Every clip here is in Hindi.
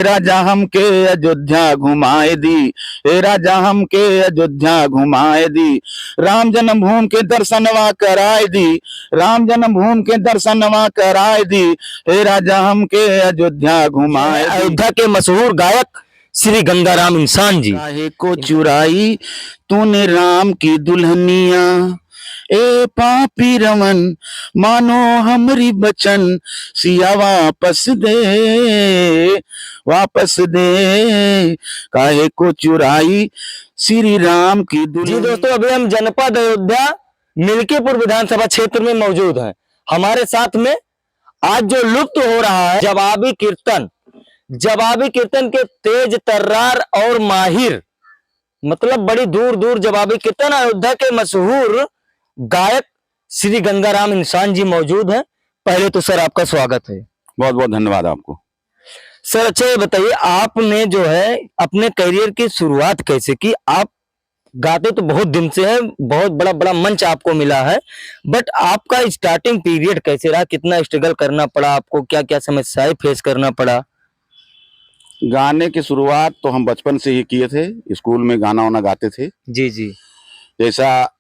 राजा हमके अयोध्या घुमाए दी, हे राजा हमके अयोध्या घुमाए दी, राम जन्मभूमि के दर्शनवा कराए दी, राम जन्मभूमि के दर्शनवा कराए दी, हे राजा हमके अयोध्या घुमाए दी। अयोध्या के मशहूर गायक श्री गंगाराम इंसान जी। काहे को चुराई तूने राम की दुल्हनिया, ए पापी रमन मानो हमरी बचन, सिया वापस दे, वापस दे, काहे को चुराई श्री राम की जी दुल्हनिया। दोस्तों, अभी हम जनपद अयोध्या मिल्कीपुर विधानसभा क्षेत्र में मौजूद हैं। हमारे साथ में आज जो लुप्त हो रहा है जवाबी कीर्तन, जवाबी कीर्तन के तेज तर्रार और माहिर, मतलब बड़ी दूर दूर जवाबी कीर्तन, अयोध्या के मशहूर गायक श्री गंगाराम इंसान जी मौजूद हैं। पहले तो सर आपका स्वागत है। बहुत बहुत धन्यवाद आपको। सर अच्छा ये बताइए, आपने जो है अपने करियर की शुरुआत कैसे की? आप गाते तो बहुत दिन से हैं, बहुत बड़ा बड़ा मंच आपको मिला है, बट आपका स्टार्टिंग पीरियड कैसे रहा? कितना स्ट्रगल करना पड़ा आपको? क्या क्या समस्याएं फेस करना पड़ा? गाने की शुरुआत तो हम बचपन से ही किए थे, स्कूल में गाना वाना गाते थे। जी जी जैसा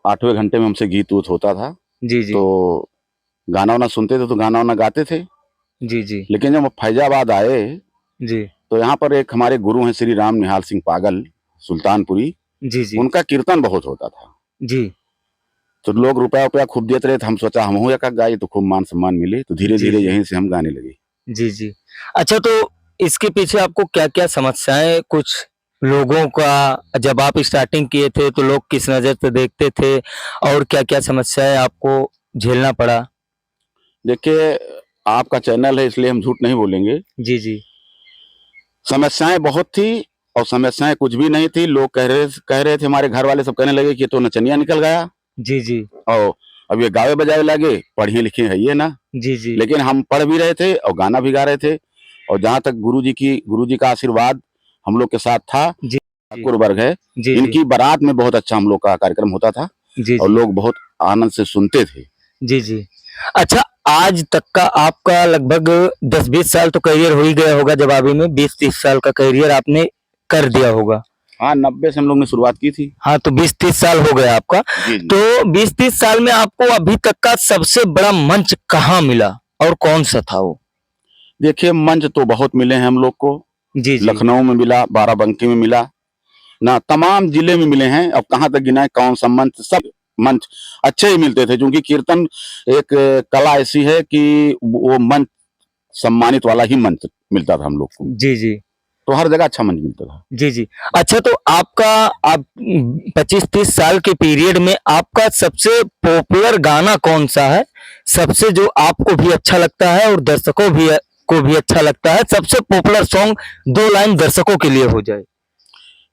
8वें घंटे में हमसे गीत उत होता था, जी जी तो गाना वाना सुनते थे, तो गाना वाना गाते थे। जी जी लेकिन जब हम फैजाबाद आए जी तो यहाँ पर एक हमारे गुरु हैं श्री राम निहाल सिंह पागल सुल्तानपुरी, जी जी उनका कीर्तन बहुत होता था। जी तो लोग रुपया रुपया खूब देते रहे, तो हम सोचा हम हूँ एक गाई तो खूब मान सम्मान मिले, तो धीरे जी धीरे जी यहीं से हम गाने लगे। जी जी अच्छा, तो इसके पीछे आपको क्या क्या समस्याएं, कुछ लोगों का जब आप स्टार्टिंग किए थे तो लोग किस नजर से देखते थे, और क्या क्या समस्याएं आपको झेलना पड़ा? देखिए, आपका चैनल है इसलिए हम झूठ नहीं बोलेंगे। जी जी समस्याएं बहुत थी और समस्याएं कुछ भी नहीं थी। लोग कह रहे थे, हमारे घर वाले सब कहने लगे कि ये तो नचनिया निकल गया जी जी और अब ये गावे बजावे लगे, पढ़े लिखे है ये ना। जी जी लेकिन हम पढ़ भी रहे थे और गाना भी गा रहे थे, और जहाँ तक गुरु जी का आशीर्वाद हम लोग के साथ था, जी ठाकुर वर्ग है, जी इनकी बारात में बहुत अच्छा हम लोग का कार्यक्रम होता था जी और लोग बहुत आनंद से सुनते थे। जी जी अच्छा, आज तक का आपका लगभग 10-20 साल तो करियर हो ही गया होगा जवाबी में, 20-30 साल का करियर आपने कर दिया होगा। हाँ, 90 से हम लोग ने शुरुआत की थी। हाँ, तो 20-30 साल हो गया आपका। जी जी। तो 20-30 साल में आपको अभी तक का सबसे बड़ा मंच कहाँ मिला और कौन सा था वो? देखिए, मंच तो बहुत मिले हैं हम लोग को। जी जी लखनऊ में मिला, बाराबंकी में मिला ना, तमाम जिले में मिले हैं। अब कहाँ तक गिनाए, कौन सा मंच, सब मंच अच्छे ही मिलते थे, क्योंकि कीर्तन एक कला ऐसी है कि वो मंच सम्मानित वाला ही मंच मिलता था हम लोग को। जी जी तो हर जगह अच्छा मंच मिलता था। जी जी अच्छा, तो आपका आप 25-30 साल के पीरियड में आपका सबसे पॉपुलर गाना कौन सा है? सबसे जो आपको भी अच्छा लगता है और दर्शकों भी को भी अच्छा लगता है, सबसे पॉपुलर सॉन्ग 2 लाइन दर्शकों के लिए हो जाए।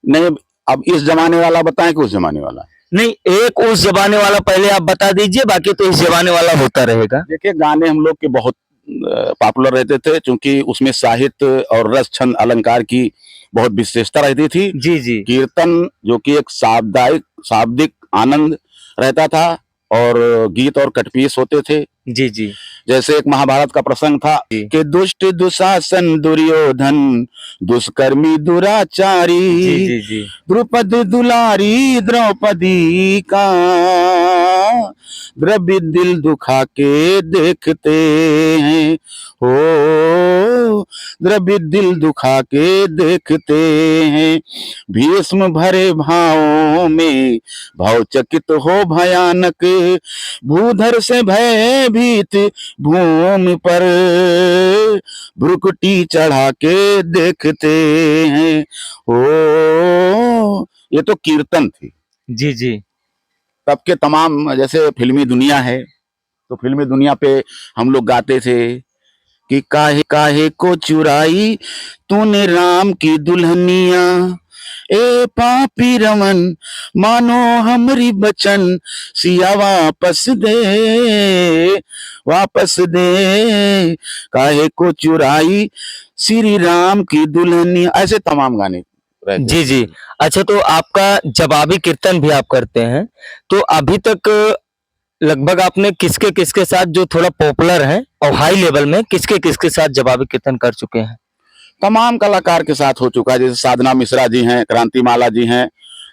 नहीं, अब इस जमाने वाला बताएं कि उस जमाने वाला? नहीं, एक उस जमाने वाला पहले आप बता दीजिए, बाकी तो इस जमाने वाला होता रहेगा। देखिए, गाने हम लोग के बहुत पॉपुलर रहते थे, क्योंकि उसमें साहित्य और रस छंद अलंकार की बहुत विशेषता रहती थी। जी जी कीर्तन जो कि एक शाब्दिक आनंद रहता था, और गीत और कटपीस होते थे। जी जी जैसे एक महाभारत का प्रसंग था कि दुष्ट दुशासन दुर्योधन दुष्कर्मी दुराचारी, जी जी जी द्रुपद दुलारी द्रौपदी का, द्रवित दिल दुखा के देखते हैं, हो द्रवित दिल दुखा के देखते हैं, भीष्म भरे भावों में भावचकित हो भयानक, भूधर से भयभीत भूमि पर भ्रुकुटी चढ़ा के देखते हैं, ओ ये तो कीर्तन थी। जी जी तब के तमाम, जैसे फिल्मी दुनिया है, तो फिल्मी दुनिया पे हम लोग गाते थे कि काहे काहे को चुराई तूने राम की दुल्हनिया, ए पापी रमन मानो हमरी बचन, सिया वापस दे, वापस दे, काहे को चुराई श्री राम की दुल्हनिया, ऐसे तमाम गाने रहते। जी जी अच्छा, तो आपका जवाबी कीर्तन भी आप करते हैं, तो अभी तक लगभग आपने किसके किसके साथ जो थोड़ा पॉपुलर है और हाई लेवल में किसके किसके साथ जवाबी कीर्तन कर चुके हैं? तमाम कलाकार के साथ हो चुका है, जैसे साधना मिश्रा जी हैं, क्रांतिमाला जी हैं,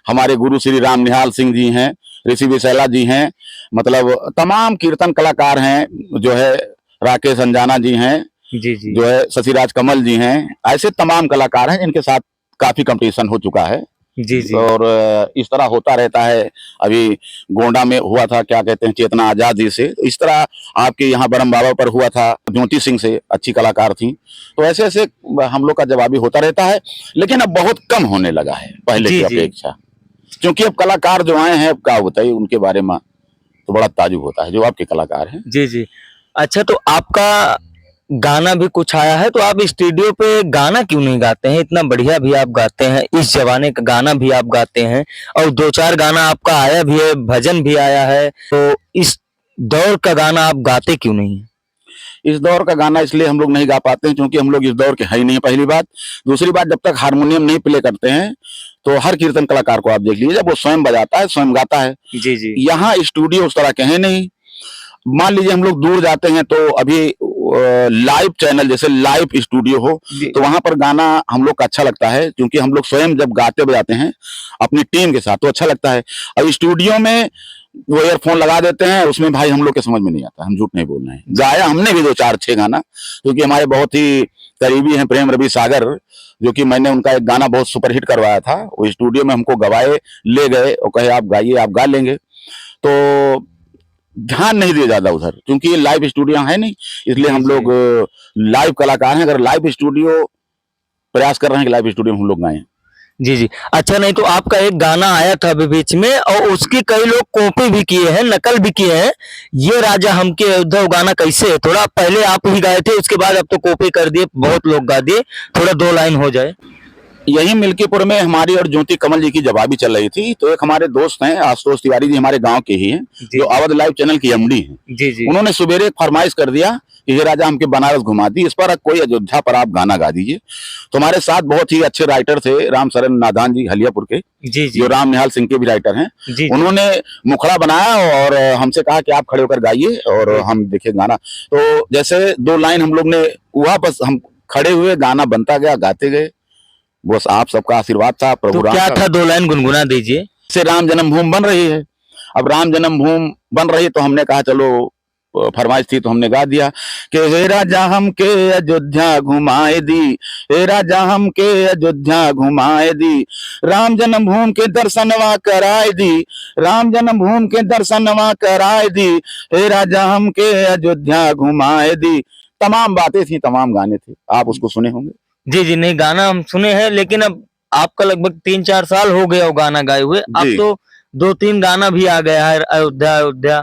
हमारे गुरु श्री राम निहाल सिंह जी हैं, ऋषि विशैला जी हैं, मतलब तमाम कीर्तन कलाकार हैं, जो है राकेश अंजाना जी हैं, जी जी जो है शशिराज कमल जी हैं, ऐसे तमाम कलाकार हैं जिनके साथ काफी कंपटीशन हो चुका है। जी जी और इस तरह होता रहता है। अभी गोंडा में हुआ था, क्या कहते हैं, चेतना आजाद जी से, इस तरह आपके यहाँ बरम बाबा पर हुआ था ज्योति सिंह से, अच्छी कलाकार थी। तो ऐसे ऐसे हम लोग का जवाबी होता रहता है, लेकिन अब बहुत कम होने लगा है पहले जी की जी अपेक्षा, क्योंकि अब कलाकार जो आए हैं, अब क्या बताइए उनके बारे में, तो बड़ा ताजुब होता है जो आपके कलाकार हैं। जी जी। अच्छा, तो आपका गाना भी कुछ आया है, तो आप स्टूडियो पे गाना क्यों नहीं गाते हैं? इतना बढ़िया भी आप गाते हैं, इस जमाने का गाना भी आप गाते हैं, और दो चार गाना आपका आया भी है, भजन भी आया है, तो इस दौर का गाना आप गाते क्यों नहीं हैं? इस दौर का गाना इसलिए हम लोग नहीं गा पाते हैं क्योंकि हम लोग इस दौर के है ही नहीं, पहली बात। दूसरी बात, जब तक हारमोनियम नहीं प्ले करते हैं, तो हर कीर्तन कलाकार को आप देख लीजिए, जब वो स्वयं बजाता है, स्वयं गाता है। जी जी यहाँ स्टूडियो उस तरह के हैं नहीं। मान लीजिए हम लोग दूर जाते हैं, तो अभी लाइव चैनल जैसे लाइव स्टूडियो हो, जी तो वहां पर गाना हम लोग का अच्छा लगता है, क्योंकि हम लोग स्वयं जब गाते बजाते हैं अपनी टीम के साथ, तो अच्छा लगता है। अब स्टूडियो में वो ईयरफोन लगा देते हैं, उसमें भाई हम लोग के समझ में नहीं आता, हम झूठ नहीं बोल रहे हैं। गाया हमने भी 2 4 6 गाना, क्योंकि हमारे बहुत ही करीबी हैं प्रेम रवि सागर, जो कि मैंने उनका एक गाना बहुत सुपरहिट करवाया था, वो स्टूडियो में हमको गवाए, ले गए और कहे आप गाइए, आप गा लेंगे। तो ध्यान नहीं दिया ज्यादा उधर, क्योंकि ये लाइव स्टूडियो है नहीं, इसलिए जी हम जी लोग लाइव कलाकार हैं। अगर लाइव स्टूडियो प्रयास कर रहे हैं कि लाइव स्टूडियो में हम लोग गाएं। जी जी। अच्छा, नहीं तो आपका एक गाना आया था अभी बीच में, और उसकी कई लोग कॉपी भी किए हैं, नकल भी किए हैं। ये राजा हमके अयोध्या, वो गाना कैसे है? थोड़ा पहले आप ही गाए थे, उसके बाद अब तो कॉपी कर दिए, बहुत लोग गा दिए, थोड़ा 2 लाइन हो जाए। यही मिल्कीपुर में हमारी और ज्योति कमल जी की जवाबी चल रही थी, तो एक हमारे दोस्त हैं आशुतोष तिवारी जी, हमारे गांव के ही हैं, जी जो अवध लाइव चैनल की एमडी हैं। जी जी उन्होंने सवेरे एक फरमाइश कर दिया कि ये राजा हमके बनारस घुमा दी, इस पर कोई अयोध्या पर आप गाना गा दीजिए। तो हमारे साथ बहुत ही अच्छे राइटर थे, राम शरण नादान जी हलियापुर के, जी जी जो राम निहाल सिंह के भी राइटर हैं। जी जी उन्होंने मुखड़ा बनाया और हमसे कहा कि आप खड़े होकर गाइए और हम देखे गाना। तो जैसे 2 लाइन हम लोग ने हुआ, बस हम खड़े हुए, गाना बनता गया, गाते गए। बस आप सबका आशीर्वाद था, प्रभु तो राम क्या का। था? 2 लाइन गुनगुना दीजिए। से राम जन्मभूमि बन रही है, अब राम जन्मभूमि बन रही है, तो हमने कहा चलो, फरमाइश थी तो हमने गा दिया कि हे राजा हमके अयोध्या घुमाए दी, हे राजा हमके अयोध्या घुमाए दी, राम जन्मभूमि के दर्शनवा कराए दी, राम जन्मभूमि के दर्शनवा कराए दी, हे राजा हमके अयोध्या घुमाए दी। तमाम बातें थी, तमाम गाने थे, आप उसको सुने होंगे। जी जी। नहीं, गाना हम सुने हैं, लेकिन अब आपका लगभग 3 4 साल हो गए वो गाना गाए हुए, अब जी। तो 2 3 गाना भी आ गया है, अयोध्या अयोध्या।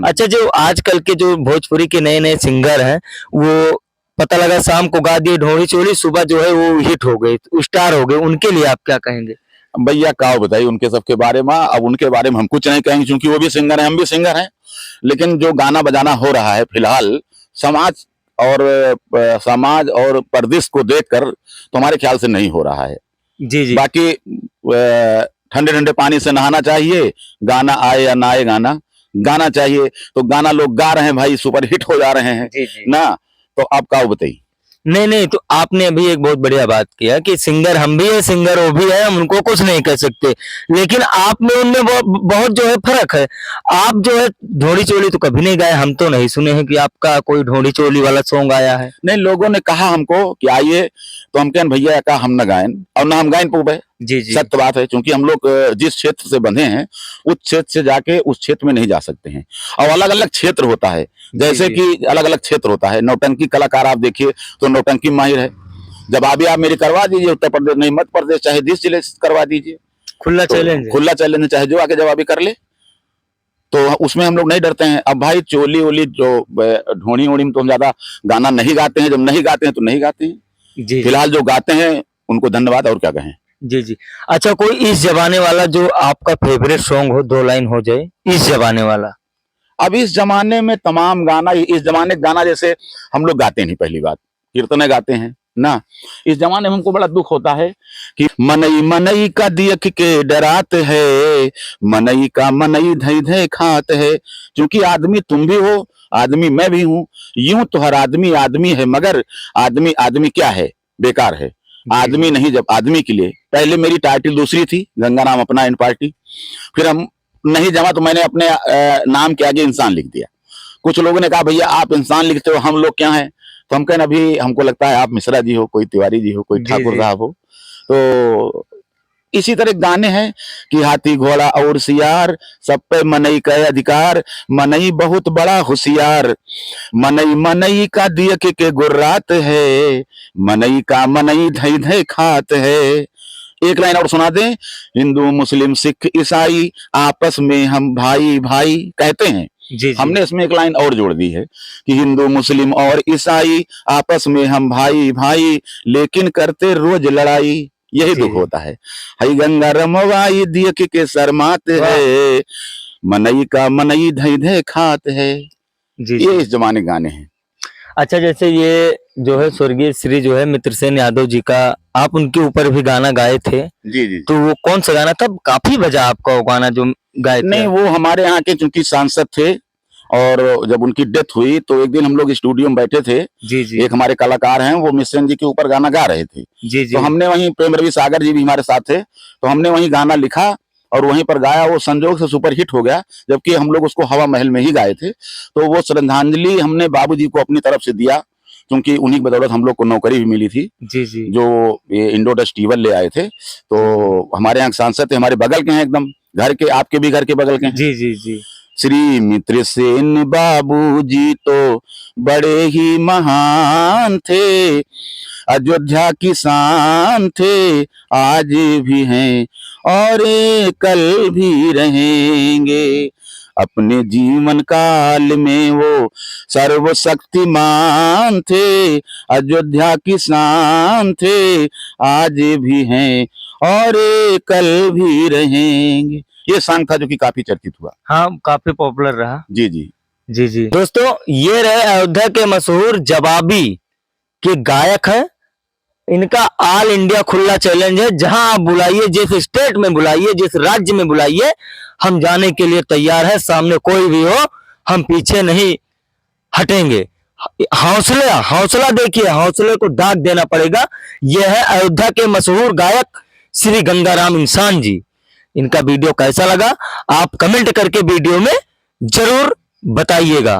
अच्छा, जो आजकल के जो भोजपुरी के नए नए सिंगर हैं, वो पता लगा शाम को गा दिए ढोली चोली, सुबह जो है वो हिट हो गई, स्टार हो गए, उनके लिए आप क्या कहेंगे? भैया क्या बताइए उनके सबके बारे में, अब उनके बारे में हम कुछ नहीं कहेंगे, क्योंकि वो भी सिंगर हैं, हम भी सिंगर हैं। लेकिन जो गाना बजाना हो रहा है फिलहाल, समाज समाज और परदेश को देखकर, तो हमारे ख्याल से नहीं हो रहा है। जी जी बाकी ठंडे ठंडे पानी से नहाना चाहिए, गाना आए या ना आए, गाना गाना चाहिए। तो गाना लोग गा रहे हैं भाई, सुपर हिट हो जा रहे हैं जी जी। ना। तो आप क्या बताइए। नहीं नहीं, तो आपने अभी एक बहुत बढ़िया बात किया कि सिंगर हम भी है, सिंगर वो भी है, हम उनको कुछ नहीं कह सकते, लेकिन आप में उनमें बहुत जो है फर्क है। आप जो है ढोली चोली तो कभी नहीं गाए, हम तो नहीं सुने हैं कि आपका कोई ढोली चोली वाला सॉन्ग आया है। नहीं, लोगों ने कहा हमको कि आइए, तो हम कहें भैया का हम न गायन और ना हम गायन पूबे। जी जी सत्य बात है, क्योंकि हम लोग जिस क्षेत्र से बंधे हैं, उस क्षेत्र से जाके उस क्षेत्र में नहीं जा सकते हैं। और अलग अलग क्षेत्र होता है, जैसे जी। कि अलग अलग क्षेत्र होता है। नौटंकी कलाकार आप देखिए तो नौटंकी माहिर है, जब आप मेरी करवा दीजिए, उत्तर प्रदेश नहीं मध्य प्रदेश, चाहे जिस जिले से करवा दीजिए, खुला तो चैलेंज। खुला चैलेंज, चाहे जो आके जवाबी कर ले, तो उसमें हम लोग नहीं डरते हैं। अब भाई चोली ओली जो ढोनी ओनी में तो हम ज्यादा गाना नहीं गाते हैं, जब नहीं गाते हैं तो नहीं गाते हैं। जी फिलहाल जो गाते हैं उनको धन्यवाद, और क्या कहें। जी जी। अच्छा, कोई इस जमाने वाला जो आपका फेवरेट सॉन्ग हो, 2 लाइन हो जाए, इस जमाने वाला। अब इस जमाने में तमाम गाना, इस जमाने का गाना जैसे हम लोग गाते नहीं, पहली बात कीर्तने गाते हैं ना। इस जमाने में हमको बड़ा दुख होता है कि मनई मनई का देख के डरात है, मनई का मनई धई धई खात है। क्योंकि आदमी तुम भी हो, आदमी मैं भी हूँ, यूं तो हर आदमी आदमी है, मगर आदमी आदमी क्या है, बेकार है। आदमी नहीं, जब आदमी के लिए, पहले मेरी टाइटल दूसरी थी, गंगा नाम अपना इन पार्टी, फिर हम नहीं जमा तो मैंने अपने नाम के आगे इंसान लिख दिया। कुछ लोगों ने कहा भैया आप इंसान लिखते हो, हम लोग क्या हैं? तो हम कहने अभी हमको लगता है आप मिश्रा जी हो, कोई तिवारी जी हो, कोई जी, ठाकुर जी। साहब हो। तो इसी तरह गाने हैं कि हाथी घोड़ा और सियार, सब पे मनई का अधिकार, मनई बहुत बड़ा होशियार, मनई मनई का दिय के गुर्रात है, मनई का मनई धई धई खात है। एक लाइन और सुना दें, हिंदू मुस्लिम सिख ईसाई आपस में हम भाई भाई कहते हैं। जी, जी। हमने इसमें एक लाइन और जोड़ दी है कि हिंदू मुस्लिम और ईसाई आपस में हम भाई भाई, लेकिन करते रोज लड़ाई, यही जी, दुख जी। होता है। हई गंगा रमवाई दिय के शर्मात है, मनई का मनई धई धई खात है। जी, ये जी। इस जमाने के गाने हैं। अच्छा, जैसे ये जो है स्वर्गीय श्री जो है मित्रसेन यादव जी का, आप उनके ऊपर भी गाना गाए थे, जी जी। तो वो कौन सा गाना था? काफी बजा आपका वो गाना जो गाए थे नहीं, आप। वो हमारे यहाँ के चूंकि सांसद थे, और जब उनकी डेथ हुई तो एक दिन हम लोग स्टूडियो में बैठे थे, जी, जी। एक हमारे कलाकार हैं वो मिश्रन जी के ऊपर गाना गा रहे थे, जी, तो जी। हमने वहीं, प्रेम रवि सागर जी भी हमारे साथ थे, तो हमने वहीं गाना लिखा और वहीं पर गाया। वो संजोग से सुपर हिट हो गया, जबकि हम लोग उसको हवा महल में ही गाए थे। तो वो श्रद्धांजलि हमने बाबूजी को अपनी तरफ से दिया, क्योंकि उन्हीं की बदौलत हम लोग को नौकरी भी मिली थी, जी, जी। जो ये इंडोडस्ट टीवल ले आए थे। तो हमारे यहाँ के सांसद थे, हमारे बगल के हैं, एकदम घर के, आपके भी घर के बगल के हैं। जी, जी, जी। श्री मित्रसेन बाबूजी तो बड़े ही महान थे, अयोध्या की शान थे, आज भी हैं और कल भी रहेंगे। अपने जीवन काल में वो सर्वशक्तिमान थे, अयोध्या की शान थे, आज भी हैं और कल भी रहेंगे। ये सॉन्ग था जो कि काफी चर्चित हुआ। हाँ, काफी पॉपुलर रहा। जी जी। जी, जी। दोस्तों, ये रहे अयोध्या के मशहूर जवाबी के गायक हैं। इनका ऑल इंडिया खुला चैलेंज है, जहां आप बुलाइए, जिस स्टेट में बुलाइए, जिस राज्य में बुलाइए, हम जाने के लिए तैयार है। सामने कोई भी हो, हम पीछे नहीं हटेंगे। हौसला देखिए, हौसले को दाग देना पड़ेगा। यह है अयोध्या के मशहूर गायक श्री गंगाराम इंसान जी। इनका वीडियो कैसा लगा आप कमेंट करके वीडियो में जरूर बताइएगा,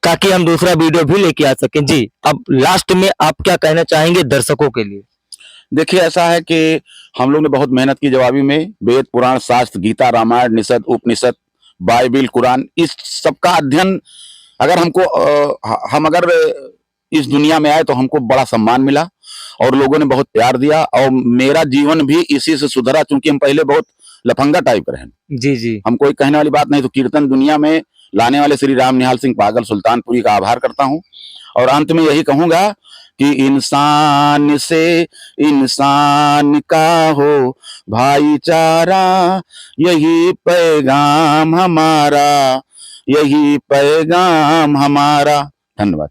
ताकि हम दूसरा वीडियो भी लेके आ सकें। जी, अब लास्ट में आप क्या कहना चाहेंगे दर्शकों के लिए? देखिए, ऐसा है कि हम लोग ने बहुत मेहनत की जवाबी में, वेद पुराण शास्त्र गीता रामायण निषद उपनिषद बाइबिल कुरान, इस सब का अध्ययन, अगर हमको हम अगर इस दुनिया में आए तो हमको बड़ा सम्मान मिला और लोगों ने बहुत प्यार दिया, और मेरा जीवन भी इसी से सुधरा, क्योंकि हम पहले बहुत लफंगा टाइप रहे। जी, जी। हम कोई कहने वाली बात नहीं। तो कीर्तन दुनिया में लाने वाले श्री राम निहाल सिंह पागल सुल्तानपुरी का आभार करता हूँ, और अंत में यही कहूंगा कि इंसान से इंसान का हो भाईचारा, यही पैगाम हमारा, यही पैगाम हमारा। धन्यवाद।